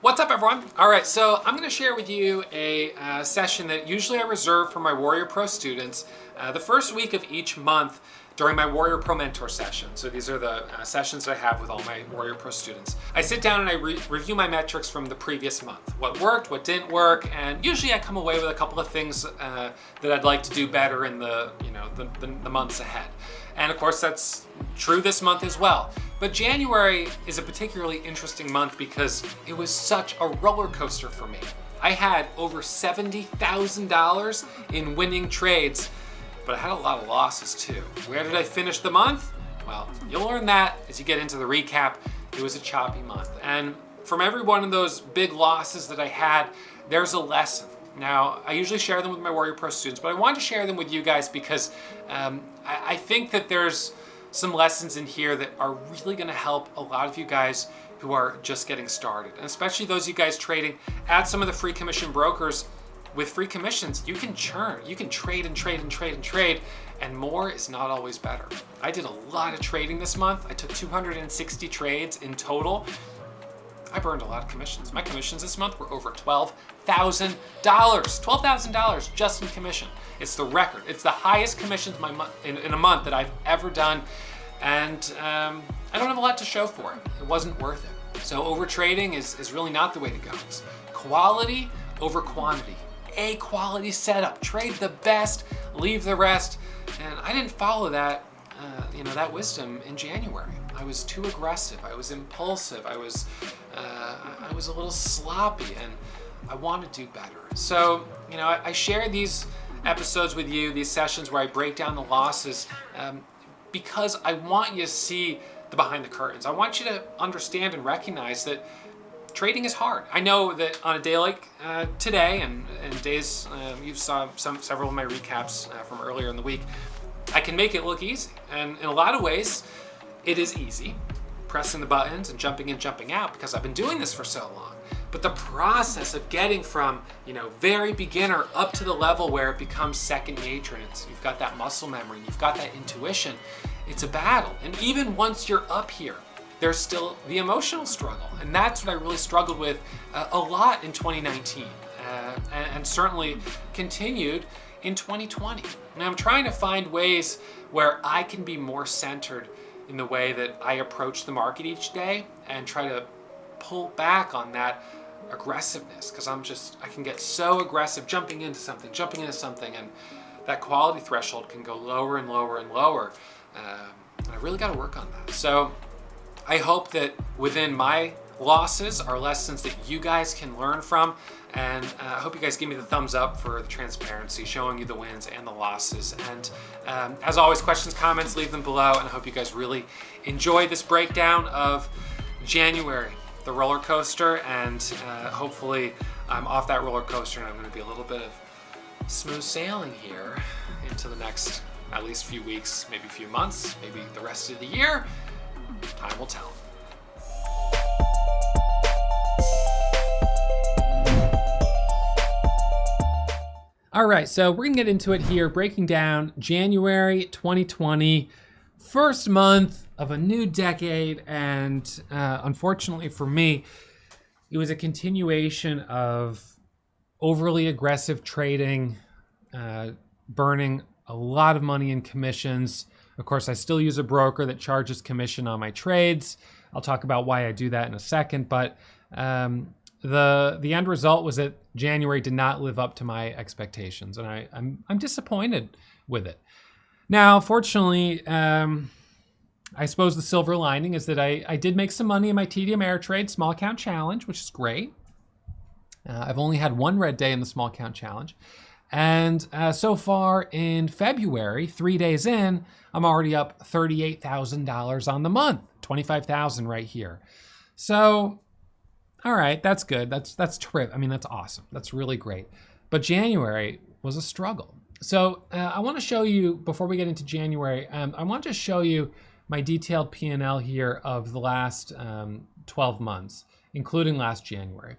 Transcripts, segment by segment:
What's up, everyone? All right, so I'm going to share with you a session that usually I reserve for my Warrior Pro students the first week of each month during my Warrior Pro Mentor session. So these are the sessions that I have with all my Warrior Pro students. I sit down and I review my metrics from the previous month. What worked, what didn't work, and usually I come away with a couple of things that I'd like to do better in the months ahead. And of course, that's true this month as well. But January is a particularly interesting month because it was such a roller coaster for me. I had over $70,000 in winning trades, but I had a lot of losses too. Where did I finish the month? Well, you'll learn that as you get into the recap. It was a choppy month. And from every one of those big losses that I had, there's a lesson. Now, I usually share them with my Warrior Pro students, but I wanted to share them with you guys because I think that there's some lessons in here that are really going to help a lot of you guys who are just getting started, and especially those of you guys trading at some of the free commission brokers. With free commissions, you can churn, you can trade and trade and trade and trade, and more is not always better. I did a lot of trading this month. I took 260 trades in total. I burned a lot of commissions. My commissions this month were over $12,000. $12,000 just in commission. It's the record. It's the highest commissions in a month that I've ever done. And I don't have a lot to show for it. It wasn't worth it. So overtrading is really not the way to go. It's quality over quantity. A quality setup. Trade the best, leave the rest. And I didn't follow that wisdom in January. I was too aggressive. I was impulsive. I was a little sloppy, and I want to do better. So, I share these episodes with you, these sessions where I break down the losses, because I want you to see the behind the curtains. I want you to understand and recognize that trading is hard. I know that on a day like today, and days you saw several of my recaps from earlier in the week, I can make it look easy, and in a lot of ways, it is easy, pressing the buttons and jumping in, jumping out, because I've been doing this for so long. But the process of getting from, very beginner up to the level where it becomes second nature, and you've got that muscle memory, you've got that intuition, it's a battle. And even once you're up here, there's still the emotional struggle. And that's what I really struggled with a lot in 2019, and certainly continued in 2020. And I'm trying to find ways where I can be more centered in the way that I approach the market each day and try to pull back on that aggressiveness, because I can get so aggressive jumping into something, and that quality threshold can go lower and lower and lower. And I really got to work on that. So I hope that within my losses are lessons that you guys can learn from, and I hope you guys give me the thumbs up for the transparency, showing you the wins and the losses. And as always, questions, comments, leave them below, and I hope you guys really enjoy this breakdown of January, the roller coaster, and hopefully I'm off that roller coaster and I'm going to be a little bit of smooth sailing here into the next at least few weeks, maybe a few months, maybe the rest of the year. Time will tell. All right, so we're gonna get into it here, breaking down January 2020, first month of a new decade, and unfortunately for me, it was a continuation of overly aggressive trading, burning a lot of money in commissions. Of course, I still use a broker that charges commission on my trades. I'll talk about why I do that in a second, but the end result was that January did not live up to my expectations, and I'm disappointed with it. Now, fortunately, I suppose the silver lining is that I did make some money in my TD Ameritrade small account challenge, which is great. I've only had one red day in the small account challenge. And so far in February, 3 days in, I'm already up $38,000 on the month, $25,000 right here. So, all right, that's good. That's terrific. I mean, that's awesome. That's really great. But January was a struggle. So I want to show you, before we get into January, I want to show you my detailed P&L here of the last 12 months, including last January.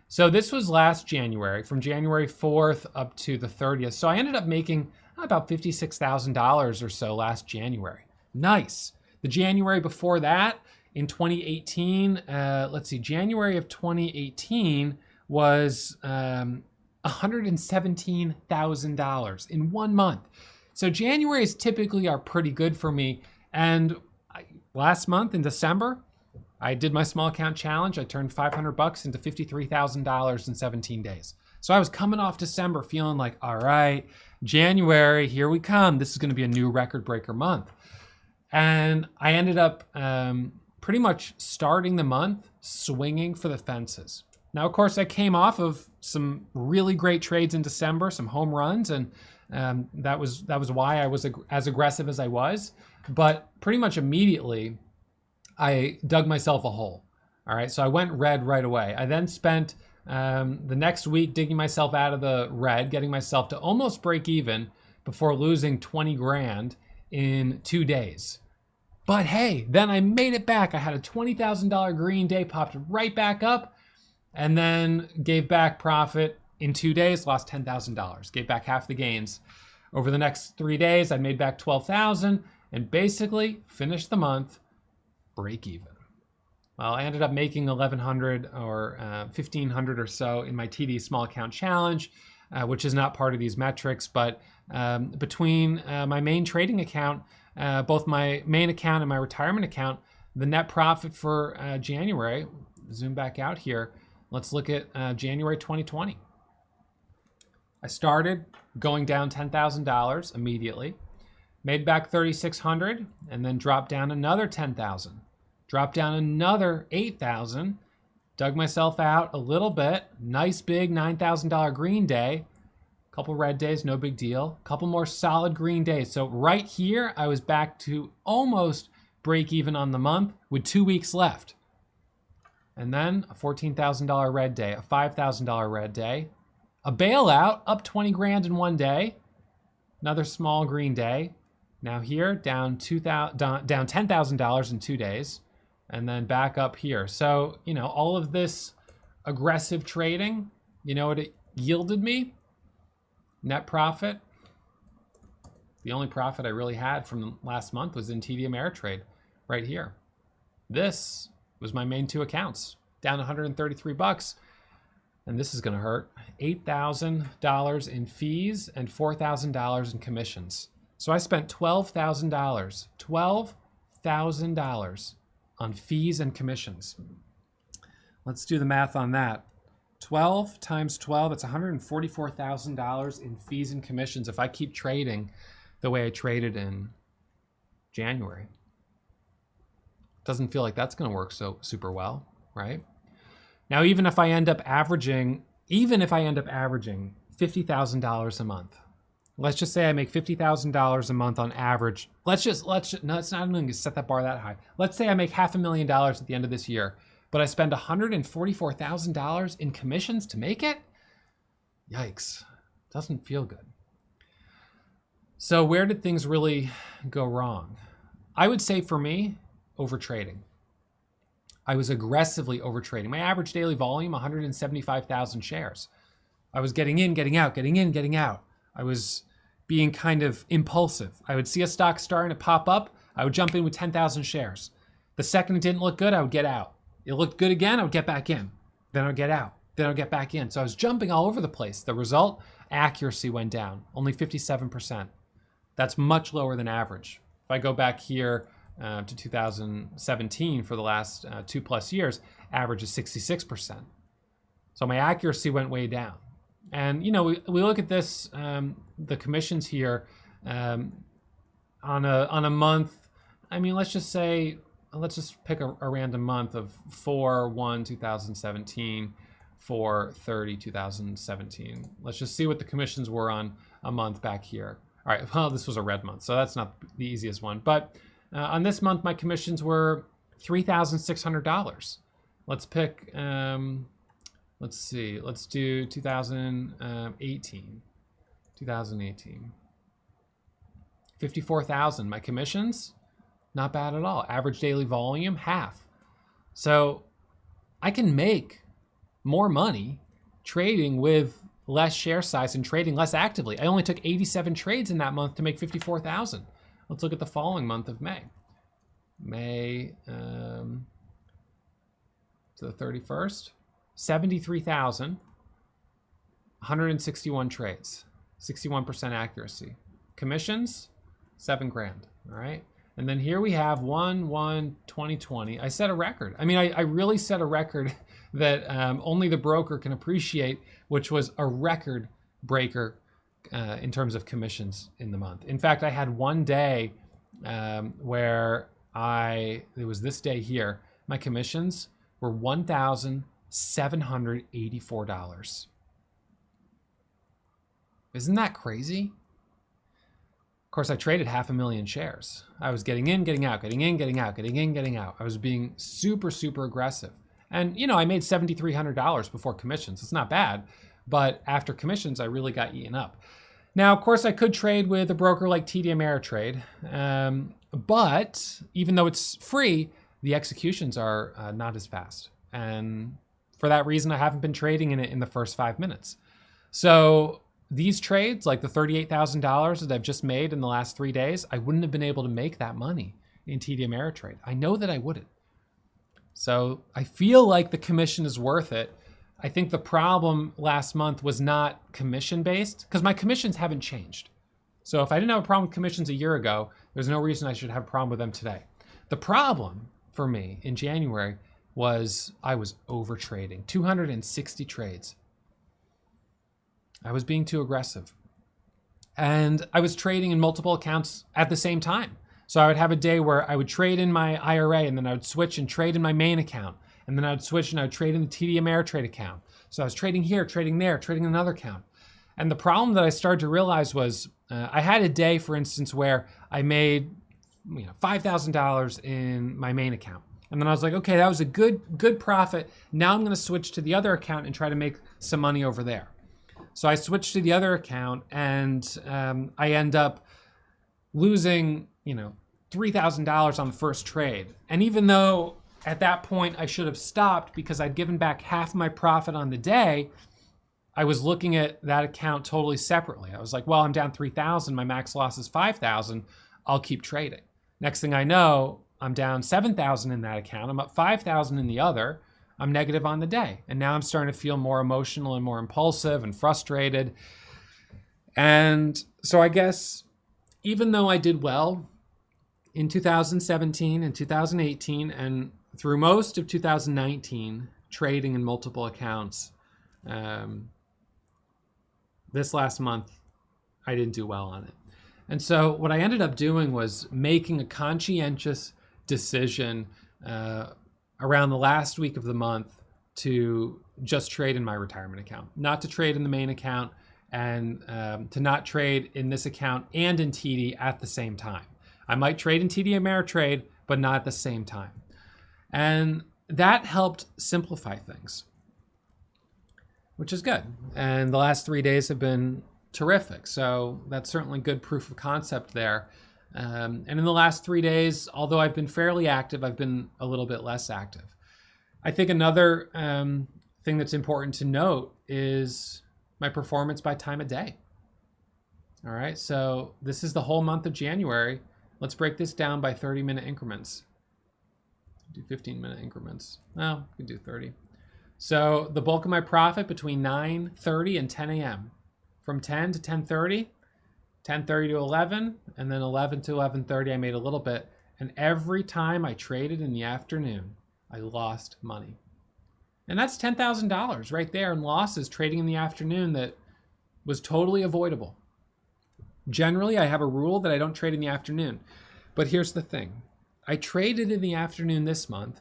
So this was last January, from January 4th up to the 30th. So I ended up making about $56,000 or so last January. Nice. The January before that, in 2018, let's see, January of 2018 was $117,000 in 1 month. So January's typically are pretty good for me. And last month in December, I did my small account challenge. I turned $500 into $53,000 in 17 days. So I was coming off December feeling like, all right, January, here we come. This is going to be a new record breaker month. And I ended up pretty much starting the month swinging for the fences. Now, of course, I came off of some really great trades in December, some home runs, and that was why I was as aggressive as I was. But pretty much immediately, I dug myself a hole. All right, so I went red right away. I then spent the next week digging myself out of the red, getting myself to almost break even before losing 20 grand in 2 days. But hey, then I made it back. I had a $20,000 green day, popped right back up, and then gave back profit in 2 days, lost $10,000, gave back half the gains. Over the next 3 days, I made back $12,000 and basically finished the month break even. Well, I ended up making $1,100 or $1,500 or so in my TD small account challenge, which is not part of these metrics, but between my main trading account, both my main account and my retirement account, the net profit for January, zoom back out here, let's look at January 2020. I started going down $10,000 immediately, made back $3,600, and then dropped down another $10,000, dropped down another $8,000, dug myself out a little bit, nice big $9,000 green day, couple red days, no big deal, couple more solid green days. So right here, I was back to almost break even on the month with 2 weeks left. And then a $14,000 red day, a $5,000 red day, a bailout, up 20 grand in 1 day, another small green day. Now here, down $10,000 in 2 days, and then back up here. So, you know, all of this aggressive trading, you know what it yielded me? Net profit. The only profit I really had from last month was in TD Ameritrade, right here. This was my main 2 accounts, down $133. And this is going to hurt. $8,000 in fees and $4,000 in commissions. So I spent $12,000, $12,000 on fees and commissions. Let's do the math on that. 12 times 12, it's $144,000 in fees and commissions if I keep trading the way I traded in January. Doesn't feel like that's going to work so super well, right? Now, even if I end up averaging $50,000 a month, let's just say I make $50,000 a month on average. No, it's not going to set that bar that high. Let's say I make $500,000 at the end of this year, but I spend $144,000 in commissions to make it? Yikes, doesn't feel good. So where did things really go wrong? I would say for me, overtrading. I was aggressively overtrading. My average daily volume, 175,000 shares. I was getting in, getting out, getting in, getting out. I was being kind of impulsive. I would see a stock starting to pop up. I would jump in with 10,000 shares. The second it didn't look good, I would get out. It looked good again, I would get back in. Then I would get out. Then I would get back in. So I was jumping all over the place. The result, accuracy went down, only 57%. That's much lower than average. If I go back here to 2017 for the last 2+ years, average is 66%. So my accuracy went way down. And, you know, we look at this, the commissions here on a month. I mean, let's just pick a random month of 4/1/2017, 4/30/2017. Let's just see what the commissions were on a month back here. All right, well, this was a red month, so that's not the easiest one. But on this month, my commissions were $3,600. Let's pick, let's see, let's do 2018. 54,000. My commissions, not bad at all. Average daily volume, half. So I can make more money trading with less share size and trading less actively. I only took 87 trades in that month to make 54,000. Let's look at the following month of May. May to the 31st, 73,161 trades, 61% accuracy. Commissions, $7,000. All right. And then here we have 1/1/2020. I set a record. I mean, I really set a record that only the broker can appreciate, which was a record breaker in terms of commissions in the month. In fact, I had one day where it was this day here, my commissions were $1,784. Isn't that crazy? Of course, I traded 500,000 shares. I was getting in, getting out, getting in, getting out, getting in, getting out. I was being super, super aggressive. And, I made $7,300 before commissions. It's not bad. But after commissions, I really got eaten up. Now, of course, I could trade with a broker like TD Ameritrade. But even though it's free, the executions are not as fast. And for that reason, I haven't been trading in it in the first 5 minutes. So these trades, like the $38,000 that I've just made in the last 3 days, I wouldn't have been able to make that money in TD Ameritrade. I know that I wouldn't. So I feel like the commission is worth it. I think the problem last month was not commission-based, because my commissions haven't changed. So if I didn't have a problem with commissions a year ago, there's no reason I should have a problem with them today. The problem for me in January was I was over trading, 260 trades. I was being too aggressive. And I was trading in multiple accounts at the same time. So I would have a day where I would trade in my IRA, and then I would switch and trade in my main account. And then I would switch and I would trade in the TD Ameritrade account. So I was trading here, trading there, trading in another account. And the problem that I started to realize was I had a day, for instance, where I made $5,000 in my main account. And then I was like, okay, that was a good profit. Now I'm going to switch to the other account and try to make some money over there. So I switched to the other account, and I end up losing, $3,000 on the first trade. And even though at that point I should have stopped because I'd given back half my profit on the day, I was looking at that account totally separately. I was like, well, I'm down 3,000. My max loss is 5,000. I'll keep trading. Next thing I know, I'm down 7,000 in that account. I'm up 5,000 in the other. I'm negative on the day. And now I'm starting to feel more emotional and more impulsive and frustrated. And so I guess even though I did well in 2017 and 2018 and through most of 2019 trading in multiple accounts, this last month I didn't do well on it. And so what I ended up doing was making a conscientious decision around the last week of the month to just trade in my retirement account, not to trade in the main account, and to not trade in this account and in TD at the same time. I might trade in TD Ameritrade, but not at the same time. And that helped simplify things, which is good. And the last 3 days have been terrific. So that's certainly good proof of concept there. And in the last 3 days, although I've been fairly active, I've been a little bit less active. I think another thing that's important to note is my performance by time of day. All right, so this is the whole month of January. Let's break this down by 30-minute increments. Do 15-minute increments. Well, we can do 30. So the bulk of my profit between 9:30 and 10 a.m. From 10 to 10:30, 10:30 to 11, and then 11 to 11:30 I made a little bit. And every time I traded in the afternoon, I lost money. And that's $10,000 right there in losses trading in the afternoon that was totally avoidable. Generally, I have a rule that I don't trade in the afternoon. But here's the thing. I traded in the afternoon this month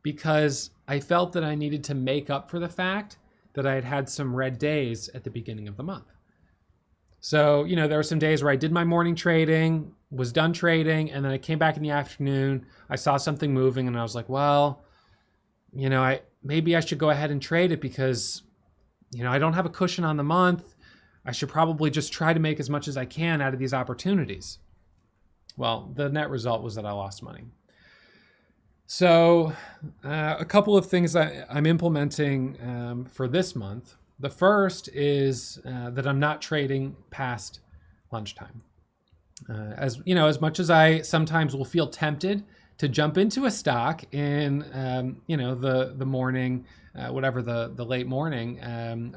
because I felt that I needed to make up for the fact that I had had some red days at the beginning of the month. So, there were some days where I did my morning trading, was done trading, and then I came back in the afternoon. I saw something moving, and I was like, well, maybe I should go ahead and trade it because, I don't have a cushion on the month. I should probably just try to make as much as I can out of these opportunities. Well, the net result was that I lost money. So a couple of things I'm implementing for this month. The first is that I'm not trading past lunchtime. As much as I sometimes will feel tempted to jump into a stock in, the morning, whatever the late morning,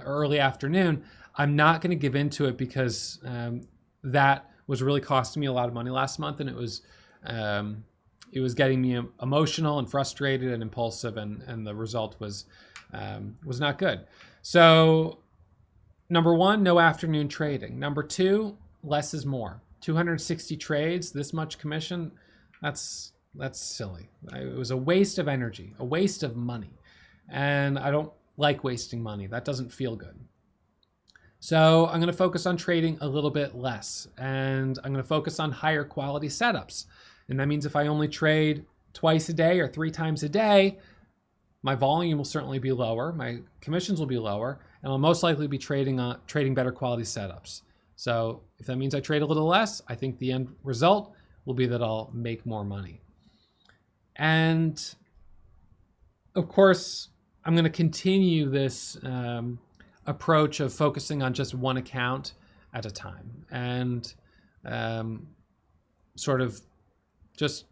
early afternoon, I'm not going to give into it because that was really costing me a lot of money last month, and it was getting me emotional and frustrated and impulsive, and the result was not good. So number one, no afternoon trading. Number two, less is more. 260 trades, this much commission, that's silly. It was a waste of energy, a waste of money. And I don't like wasting money. That doesn't feel good. So I'm going to focus on trading a little bit less, and I'm going to focus on higher quality setups. And that means if I only trade twice a day or 3 times a day, my volume will certainly be lower, my commissions will be lower, and I'll most likely be trading better quality setups. So if that means I trade a little less, I think the end result will be that I'll make more money. And of course, I'm going to continue this approach of focusing on just one account at a time, and sort of just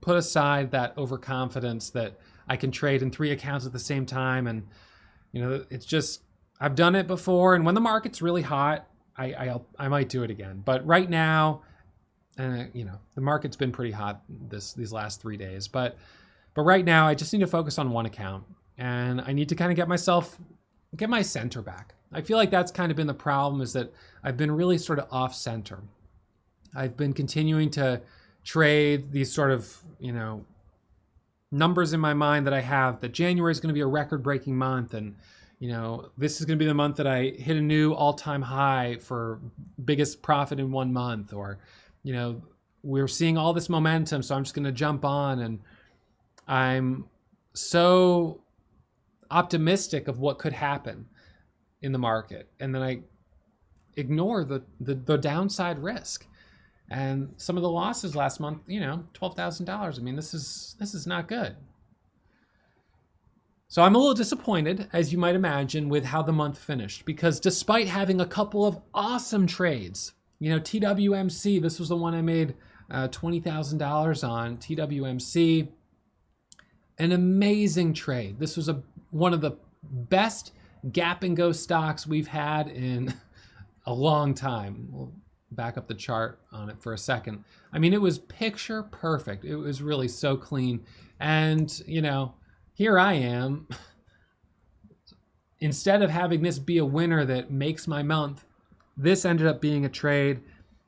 put aside that overconfidence that I can trade in 3 accounts at the same time. And it's just, I've done it before, and when the market's really hot, I might do it again. But right now, the market's been pretty hot these last 3 days. But right now, I just need to focus on one account, and I need to kind of get my center back. I feel like that's kind of been the problem, is that I've been really sort of off center. I've been continuing to trade these sort of, numbers in my mind that I have, that January is going to be a record-breaking month, and this is going to be the month that I hit a new all-time high for biggest profit in 1 month, or we're seeing all this momentum, so I'm just going to jump on. And I'm so optimistic of what could happen in the market, and then I ignore the downside risk. And some of the losses last month, $12,000. I mean, this is not good. So I'm a little disappointed, as you might imagine, with how the month finished, because despite having a couple of awesome trades, TWMC, this was the one I made $20,000 on. TWMC, an amazing trade. This was one of the best gap and go stocks we've had in a long time. We'll back up the chart on it for a second. I mean, it was picture perfect. It was really so clean. And, here I am. Instead of having this be a winner that makes my month, this ended up being a trade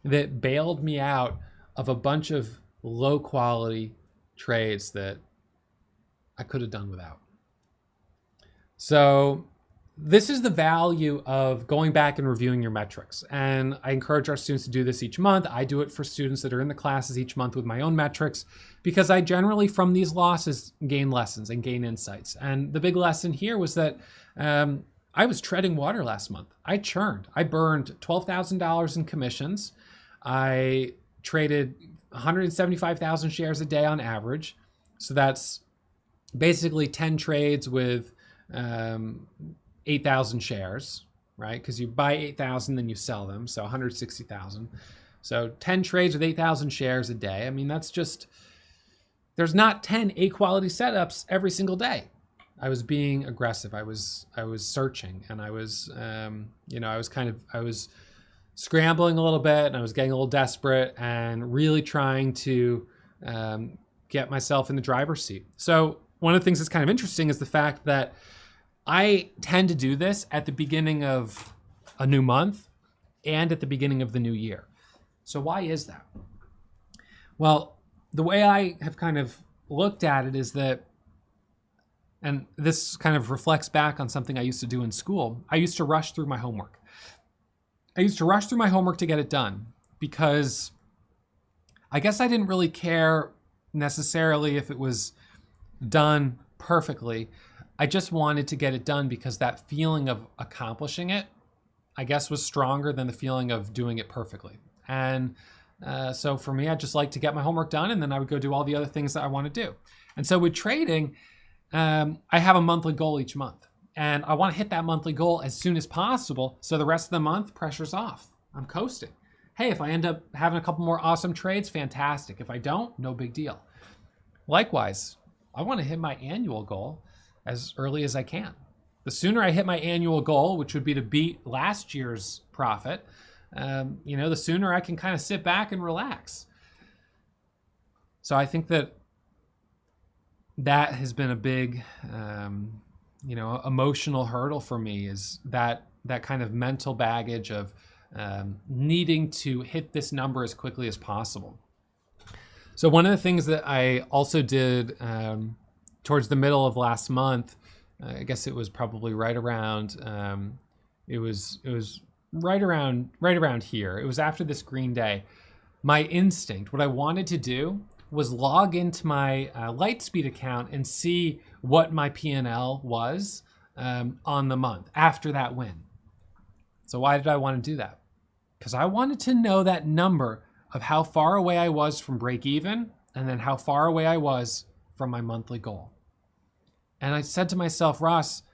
that bailed me out of a bunch of low quality trades that I could have done without. So this is the value of going back and reviewing your metrics. And I encourage our students to do this each month. I do it for students that are in the classes each month with my own metrics, because I generally, from these losses, gain lessons and gain insights. And the big lesson here was that I was treading water last month. I churned. I burned $12,000 in commissions. I traded 175,000 shares a day on average. So that's basically 10 trades with 8,000 shares, right? Because you buy 8,000, then you sell them. So 160,000. So 10 trades with 8,000 shares a day. I mean, that's just, there's not 10 A-quality setups every single day. I was being aggressive. I was searching, and I was, I was scrambling a little bit, and I was getting a little desperate, and really trying to get myself in the driver's seat. So one of the things that's kind of interesting is the fact that I tend to do this at the beginning of a new month and at the beginning of the new year. So why is that? Well, the way I have kind of looked at it is that, and this kind of reflects back on something I used to do in school. I used to rush through my homework. I used to rush through my homework to get it done, because I guess I didn't really care necessarily if it was done perfectly. I just wanted to get it done because that feeling of accomplishing it, I guess, was stronger than the feeling of doing it perfectly. And so for me, I just like to get my homework done, and then I would go do all the other things that I want to do. And so with trading, I have a monthly goal each month, and I want to hit that monthly goal as soon as possible. So the rest of the month, pressure's off. I'm coasting. Hey, if I end up having a couple more awesome trades, fantastic. If I don't, no big deal. Likewise, I want to hit my annual goal as early as I can. The sooner I hit my annual goal, which would be to beat last year's profit, the sooner I can kind of sit back and relax. So I think that has been a big, emotional hurdle for me, is that kind of mental baggage of needing to hit this number as quickly as possible. So one of the things that I also did towards the middle of last month, I guess it was probably right around, it was right around here. It was after this green day. My instinct, what I wanted to do was log into my Lightspeed account and see what my P&L was on the month after that win. So why did I want to do that? Because I wanted to know that number of how far away I was from break even, and then how far away I was from my monthly goal. And I said to myself, Ross,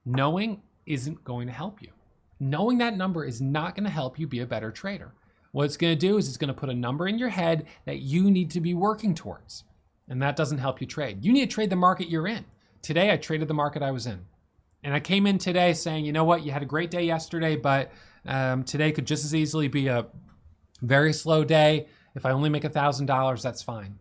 knowing isn't going to help you. Knowing that number is not going to help you be a better trader. What it's going to do is it's going to put a number in your head that you need to be working towards. And that doesn't help you trade. You need to trade the market you're in. Today, I traded the market I was in. And I came in today saying, you know what, you had a great day yesterday, but today could just as easily be a very slow day. If I only make $1,000, that's fine.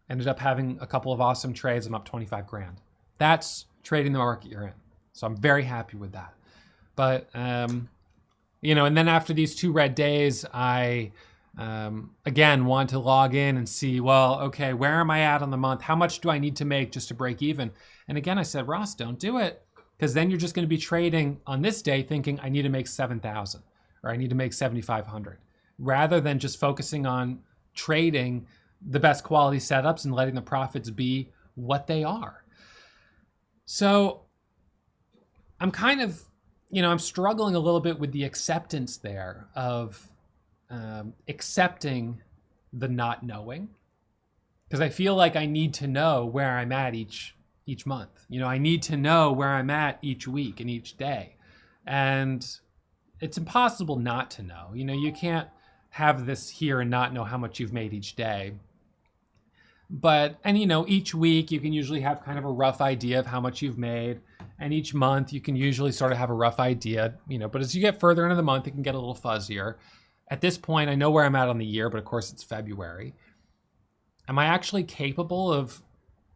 Ended up having a couple of awesome trades. I'm up 25 grand. That's trading the market you're in. So I'm very happy with that. But, and then after these 2 red days, I, again, want to log in and see, well, okay, where am I at on the month? How much do I need to make just to break even? And again, I said, Ross, don't do it, because then you're just going to be trading on this day thinking I need to make 7,000 or I need to make 7,500, rather than just focusing on trading the best quality setups and letting the profits be what they are. So I'm kind of, I'm struggling a little bit with the acceptance there of accepting the not knowing, because I feel like I need to know where I'm at each month. I need to know where I'm at each week and each day. And it's impossible not to know. You can't have this here and not know how much you've made each day. But, each week you can usually have kind of a rough idea of how much you've made. And each month you can usually sort of have a rough idea, but as you get further into the month, it can get a little fuzzier. At this point, I know where I'm at on the year, but of course it's February. Am I actually capable of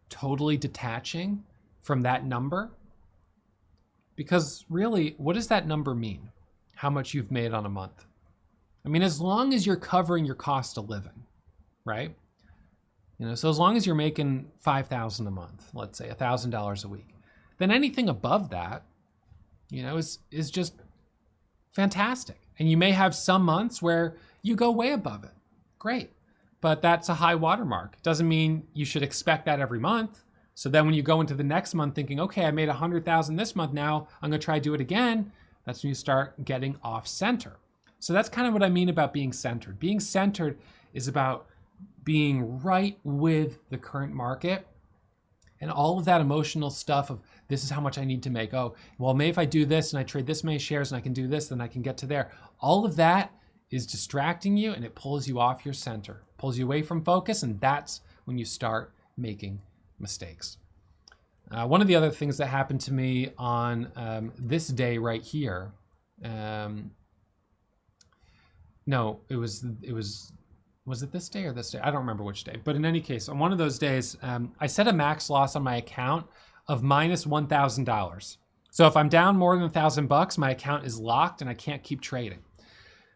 totally detaching from that number? Because really, what does that number mean? How much you've made on a month? I mean, as long as you're covering your cost of living, right? So as long as you're making $5,000 a month, let's say $1,000 a week, then anything above that, is just fantastic. And you may have some months where you go way above it. Great. But that's a high watermark. It doesn't mean you should expect that every month. So then when you go into the next month thinking, okay, I made 100,000 this month, now I'm going to try to do it again, that's when you start getting off center. So that's kind of what I mean about being centered. Being centered is about being right with the current market, and all of that emotional stuff of this is how much I need to make. Oh, well, maybe if I do this and I trade this many shares and I can do this, then I can get to there. All of that is distracting you, and it pulls you off your center, pulls you away from focus, and that's when you start making mistakes. One of the other things that happened to me on this day right here, was it this day or this day? I don't remember which day. But in any case, on one of those days, I set a max loss on my account of minus $1,000. So if I'm down more than $1,000, my account is locked and I can't keep trading.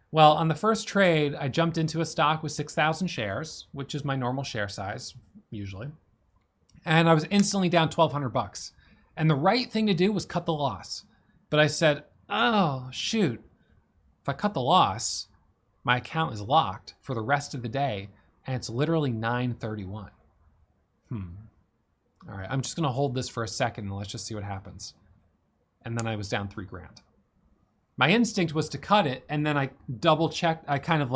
Well, on the first trade, I jumped into a stock with 6,000 shares, which is my normal share size, usually. And I was instantly down $1,200. And the right thing to do was cut the loss. But I said, oh, shoot. If I cut the loss, my account is locked for the rest of the day, and it's literally 9:31. All right, I'm just going to hold this for a second, and let's just see what happens. And then I was down $3,000. My instinct was to cut it, and then I double-checked. I kind of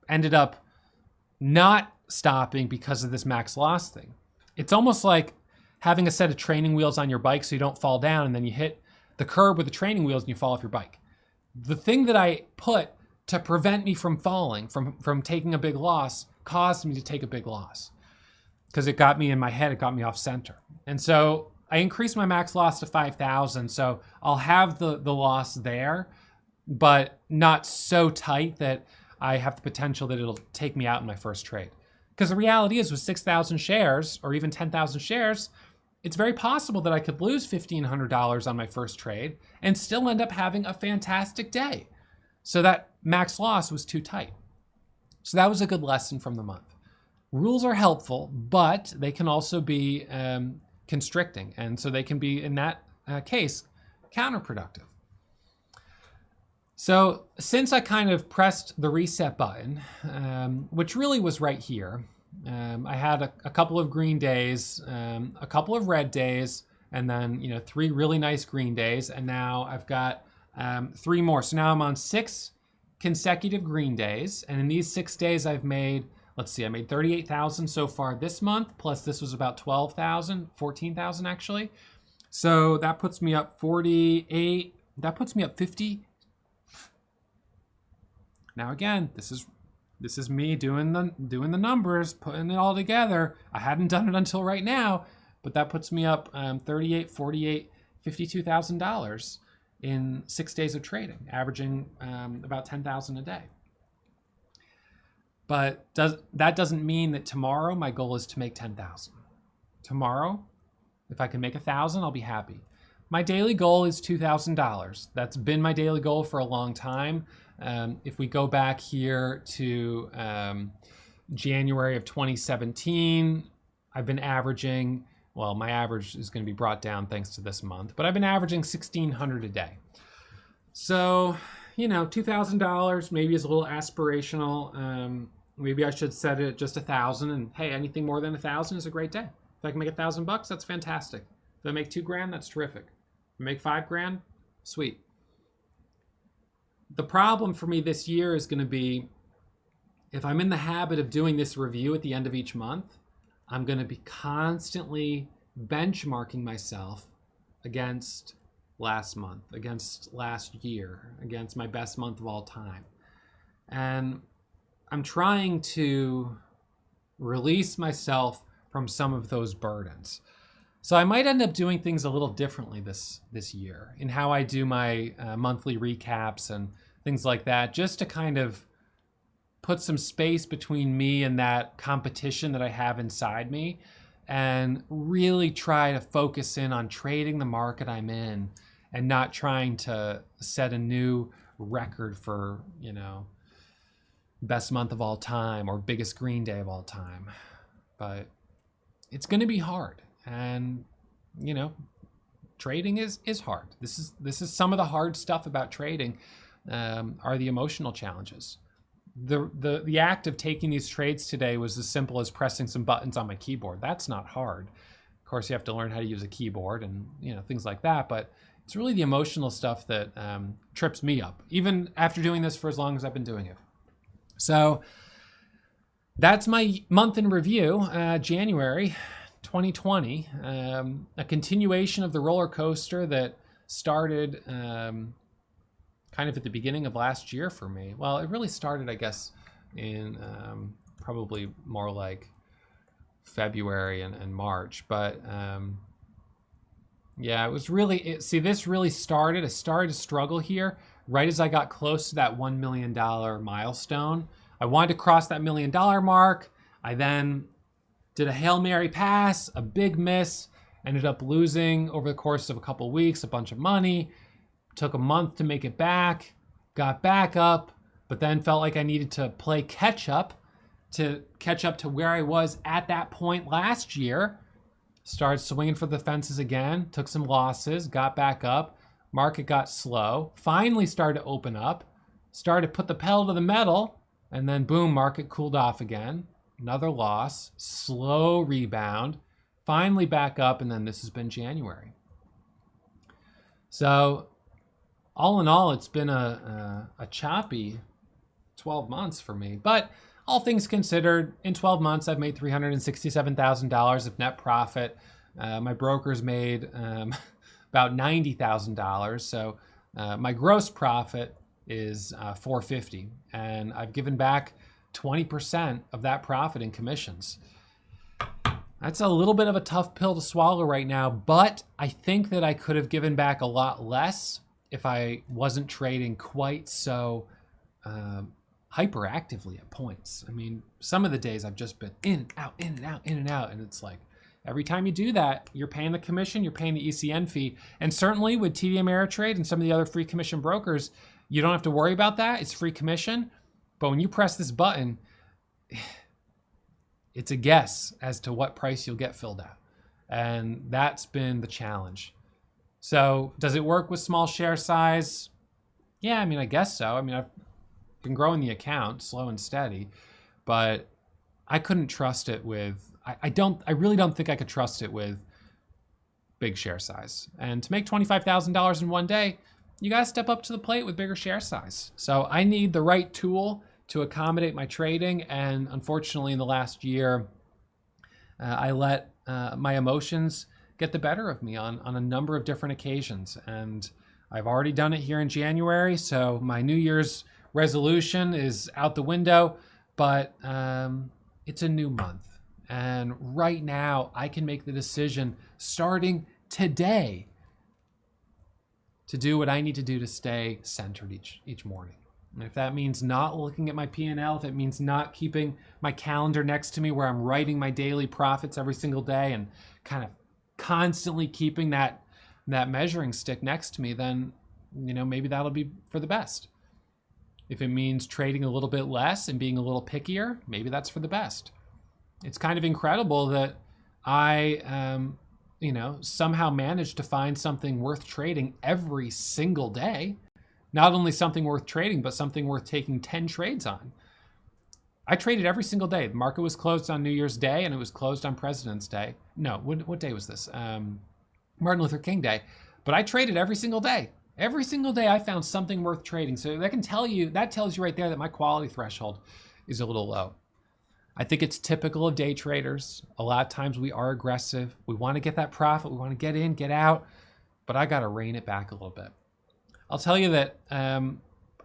ended up not stopping because of this max loss thing. It's almost like having a set of training wheels on your bike so you don't fall down, and then you hit the curb with the training wheels and you fall off your bike. The thing that I put to prevent me from falling, from taking a big loss, caused me to take a big loss. because it got me in my head, it got me off center. And so I increased my max loss to 5,000. So I'll have the loss there, but not so tight that I have the potential that it'll take me out in my first trade. Because the reality is with 6,000 shares or even 10,000 shares, it's very possible that I could lose $1,500 on my first trade and still end up having a fantastic day. So that max loss was too tight. So that was a good lesson from the month. Rules are helpful, but they can also be constricting. And so they can be, in that case, counterproductive. So since I kind of pressed the reset button, which really was right here, I had a couple of green days, a couple of red days, and then 3 really nice green days. And now I've got 3 more. So now I'm on 6 consecutive green days. And in these 6 days, I've made, let's see, I made 38,000 so far this month, plus this was about 12,000, 14,000 actually. So that puts me up 48, that puts me up 50. Now again, this is me doing the numbers, putting it all together. I hadn't done it until right now, but that puts me up 38, 48, $52,000 in 6 days of trading, averaging about 10,000 a day. But that doesn't mean that tomorrow my goal is to make 10,000. Tomorrow, if I can make 1,000, I'll be happy. My daily goal is $2,000. That's been my daily goal for a long time. If we go back here to January of 2017, I've been averaging, well, my average is going to be brought down thanks to this month, but I've been averaging $1,600 a day. So, $2,000 maybe is a little aspirational. Maybe I should set it at just 1,000, and hey, anything more than 1,000 is a great day. If I can make $1,000, that's fantastic. If I make $2,000, that's terrific. If I make $5,000, sweet. The problem for me this year is going to be, if I'm in the habit of doing this review at the end of each month, I'm going to be constantly benchmarking myself against last month, against last year, against my best month of all time. And I'm trying to release myself from some of those burdens. So I might end up doing things a little differently this year in how I do my monthly recaps and things like that, just to kind of put some space between me and that competition that I have inside me, and really try to focus in on trading the market I'm in and not trying to set a new record for, best month of all time or biggest green day of all time. But it's going to be hard. And, trading is hard. This is some of the hard stuff about trading, are the emotional challenges. The act of taking these trades today was as simple as pressing some buttons on my keyboard. That's not hard. Of course, you have to learn how to use a keyboard and things like that. But it's really the emotional stuff that trips me up, even after doing this for as long as I've been doing it. So that's my month in review, January 2020, a continuation of the roller coaster that started kind of at the beginning of last year for me. Well, it really started, I guess, in probably more like February and March. But yeah, it was really, this really started, I started to struggle here right as I got close to that $1 million milestone. I wanted to cross that $1 million mark. I then did a Hail Mary pass, a big miss, ended up losing over the course of a couple weeks a bunch of money. Took a month to make it back, got back up, but then felt like I needed to play catch up to where I was at that point last year. Started swinging for the fences again, took some losses, got back up. Market got slow, finally started to open up, started to put the pedal to the metal, and then boom, market cooled off again. Another loss, slow rebound, finally back up, and then this has been January. So all in all, it's been a choppy 12 months for me. But all things considered, in 12 months, I've made $367,000 of net profit. My brokers made about $90,000. So my gross profit is $450,000, and I've given back 20% of that profit in commissions. That's a little bit of a tough pill to swallow right now, but I think that I could have given back a lot less if I wasn't trading quite so hyperactively at points. I mean, some of the days I've just been in and out, in and out, in and out, and it's like every time you do that, you're paying the commission, you're paying the ECN fee, and certainly with TD Ameritrade and some of the other free commission brokers, you don't have to worry about that. It's free commission, but when you press this button, it's a guess as to what price you'll get filled at. And that's been the challenge. So does it work with small share size? Yeah, I mean, I guess so. I mean, I've been growing the account slow and steady, but I couldn't trust it with, I really don't think I could trust it with big share size. And to make $25,000 in one day, you got to step up to the plate with bigger share size. So I need the right tool to accommodate my trading. And unfortunately, in the last year, I let my emotions get the better of me on a number of different occasions. And I've already done it here in January. So my New Year's resolution is out the window, but it's a new month. And right now I can make the decision starting today to do what I need to do to stay centered each morning. And if that means not looking at my P&L, if it means not keeping my calendar next to me where I'm writing my daily profits every single day and kind of constantly keeping that measuring stick next to me, then maybe that'll be for the best. If it means trading a little bit less and being a little pickier, maybe that's for the best. It's kind of incredible that I somehow managed to find something worth trading every single day. Not only something worth trading, but something worth taking 10 trades on. I traded every single day. The market was closed on New Year's Day and it was closed on President's Day. No, what day was this? Martin Luther King Day. But I traded every single day. Every single day I found something worth trading. So that tells you right there that my quality threshold is a little low. I think it's typical of day traders. A lot of times we are aggressive. We want to get that profit. We want to get in, get out, but I got to rein it back a little bit. I'll tell you that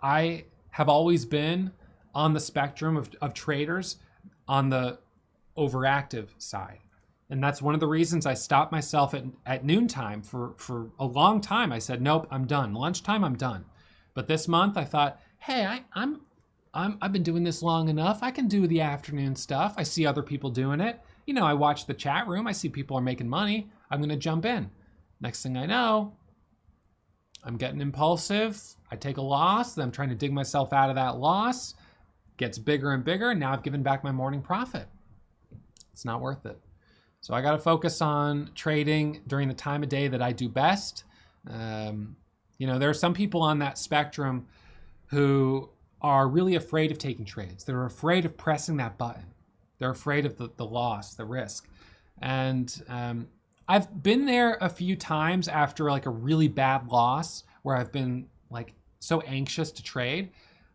I have always been on the spectrum of traders on the overactive side. And that's one of the reasons I stopped myself at noontime for a long time. I said, nope, I'm done. Lunchtime, I'm done. But this month I thought, hey, I've been doing this long enough. I can do the afternoon stuff. I see other people doing it. I watch the chat room. I see people are making money. I'm going to jump in. Next thing I know, I'm getting impulsive. I take a loss. Then I'm trying to dig myself out of that loss. Gets bigger and bigger. And now I've given back my morning profit. It's not worth it. So I got to focus on trading during the time of day that I do best. There are some people on that spectrum who are really afraid of taking trades. They're afraid of pressing that button. They're afraid of the loss, the risk. And I've been there a few times after like a really bad loss where I've been like so anxious to trade.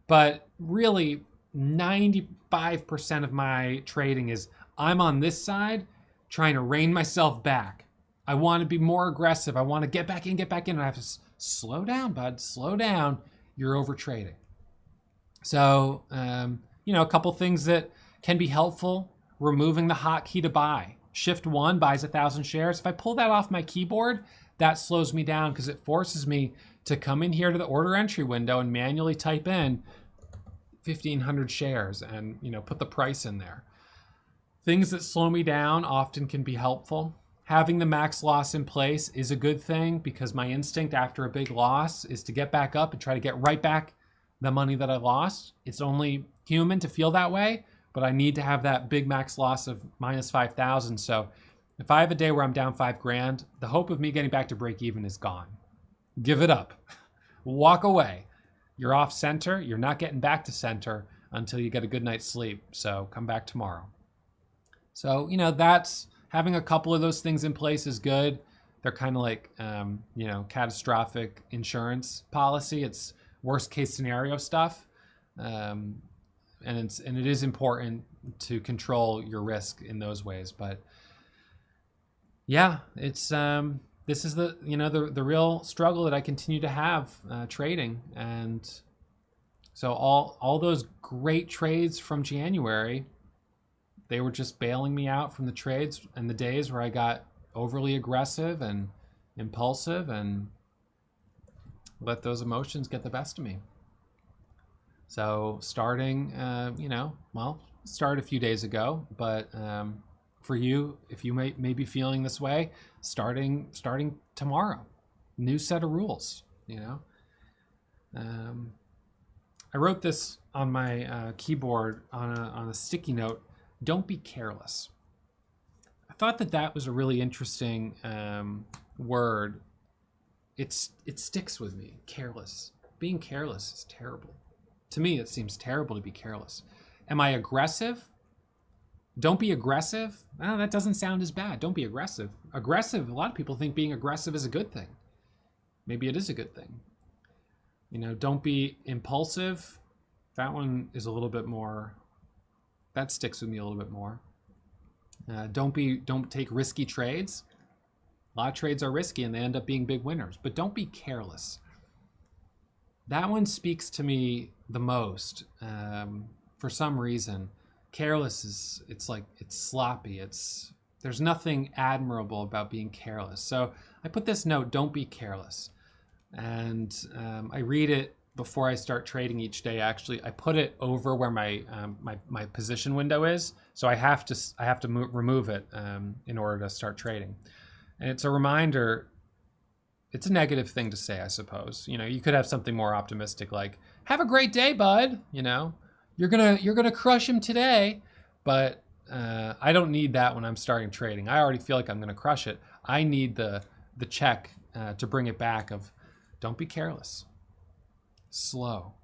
But really 95% of my trading is I'm on this side trying to rein myself back. I want to be more aggressive. I want to get back in. And I have to slow down, bud, slow down. You're over trading. So, a couple things that can be helpful: removing the hotkey to buy. Shift 1 buys 1,000 shares. If I pull that off my keyboard, that slows me down because it forces me to come in here to the order entry window and manually type in 1,500 shares and, put the price in there. Things that slow me down often can be helpful. Having the max loss in place is a good thing because my instinct after a big loss is to get back up and try to get right back the money that I lost. It's only human to feel that way, but I need to have that big max loss of minus 5,000. So if I have a day where I'm down $5,000, the hope of me getting back to break even is gone. Give it up. Walk away. You're off center. You're not getting back to center until you get a good night's sleep. So come back tomorrow. So, that's having a couple of those things in place is good. They're kind of like, catastrophic insurance policy. It's worst case scenario stuff. And it is important to control your risk in those ways. But yeah, it's this is the real struggle that I continue to have trading. And so all those great trades from January, they were just bailing me out from the trades and the days where I got overly aggressive and impulsive and let those emotions get the best of me. So starting, started a few days ago, but for you, if you may be feeling this way, starting tomorrow, new set of rules, I wrote this on my keyboard on a sticky note. Don't be careless. I thought that was a really interesting word. It sticks with me. Careless. Being careless is terrible. To me, it seems terrible to be careless. Am I aggressive? Don't be aggressive? Oh, that doesn't sound as bad. Don't be aggressive. Aggressive, a lot of people think being aggressive is a good thing. Maybe it is a good thing. Don't be impulsive. That one is a little bit more, that sticks with me a little bit more. Don't take risky trades. A lot of trades are risky and they end up being big winners, but don't be careless. That one speaks to me the most. For some reason, careless it's sloppy. There's nothing admirable about being careless. So I put this note, don't be careless. And I read it before I start trading each day. Actually, I put it over where my position window is. So I have to remove it in order to start trading. And it's a reminder. It's a negative thing to say, I suppose. You could have something more optimistic, like "Have a great day, bud." You're gonna crush him today. But I don't need that when I'm starting trading. I already feel like I'm gonna crush it. I need the check to bring it back of, don't be careless. Slow,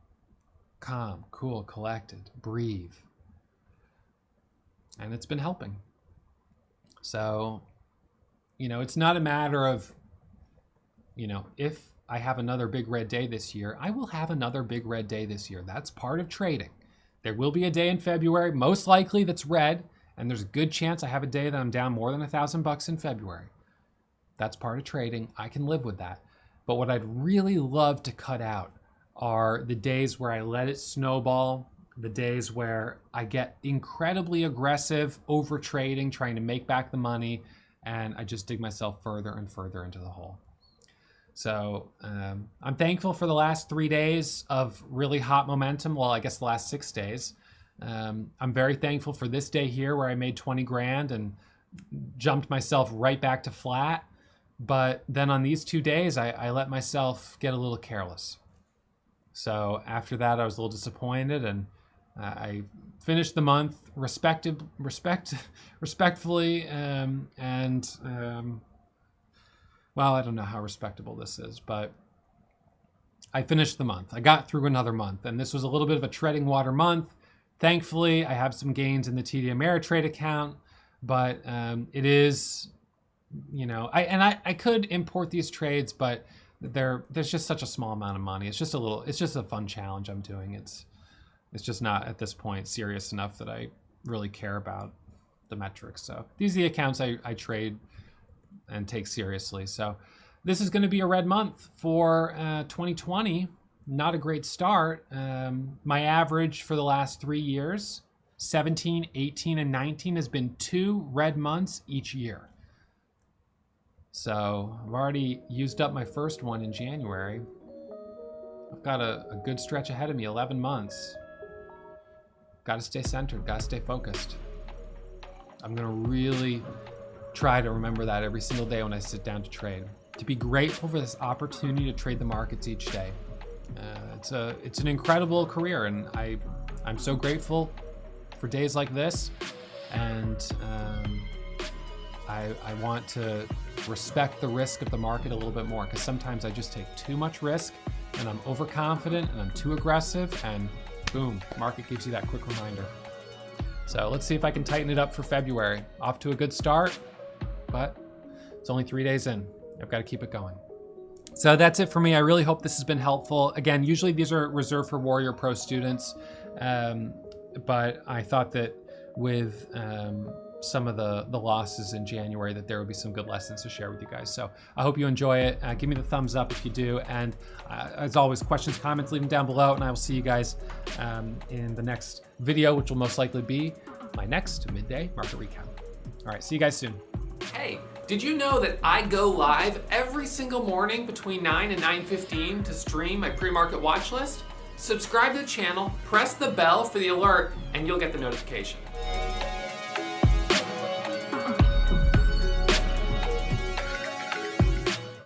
calm, cool, collected, breathe. And it's been helping. So, it's not a matter of, if I have another big red day this year, I will have another big red day this year. That's part of trading. There will be a day in February, most likely that's red, and there's a good chance I have a day that I'm down more than $1,000 in February. That's part of trading. I can live with that. But what I'd really love to cut out are the days where I let it snowball, the days where I get incredibly aggressive, over trading, trying to make back the money, and I just dig myself further and further into the hole. So I'm thankful for the last 3 days of really hot momentum. Well, I guess the last 6 days. I'm very thankful for this day here where I made 20 grand and jumped myself right back to flat. But then on these 2 days, I let myself get a little careless. So after that, I was a little disappointed, and I finished the month respectfully, well, I don't know how respectable this is, but I finished the month. I got through another month, and this was a little bit of a treading water month. Thankfully, I have some gains in the TD Ameritrade account, but it is, I could import these trades, but there's just such a small amount of money. It's just a fun challenge I'm doing. It's just not at this point serious enough that I really care about the metrics. So these are the accounts I trade and take seriously. So this is going to be a red month for 2020. Not a great start. My average for the last 3 years, 17, 18, and 19, has been 2 red months each year. So I've already used up my first one in January. I've got a good stretch ahead of me, 11 months. Got to stay centered, got to stay focused. I'm going to really try to remember that every single day when I sit down to trade. To be grateful for this opportunity to trade the markets each day. It's an incredible career, and I'm so grateful for days like this. And I want to respect the risk of the market a little bit more, because sometimes I just take too much risk and I'm overconfident and I'm too aggressive, and boom, market gives you that quick reminder. So let's see if I can tighten it up for February. Off to a good start, but it's only 3 days in. I've got to keep it going. So that's it for me. I really hope this has been helpful. Again, usually these are reserved for Warrior Pro students, but I thought that with some of the losses in January, that there would be some good lessons to share with you guys. So I hope you enjoy it. Give me the thumbs up if you do. And as always, questions, comments, leave them down below. And I will see you guys in the next video, which will most likely be my next midday market recap. All right, see you guys soon. Hey, did you know that I go live every single morning between 9 and 9:15 to stream my pre-market watch list? Subscribe to the channel, press the bell for the alert, and you'll get the notification.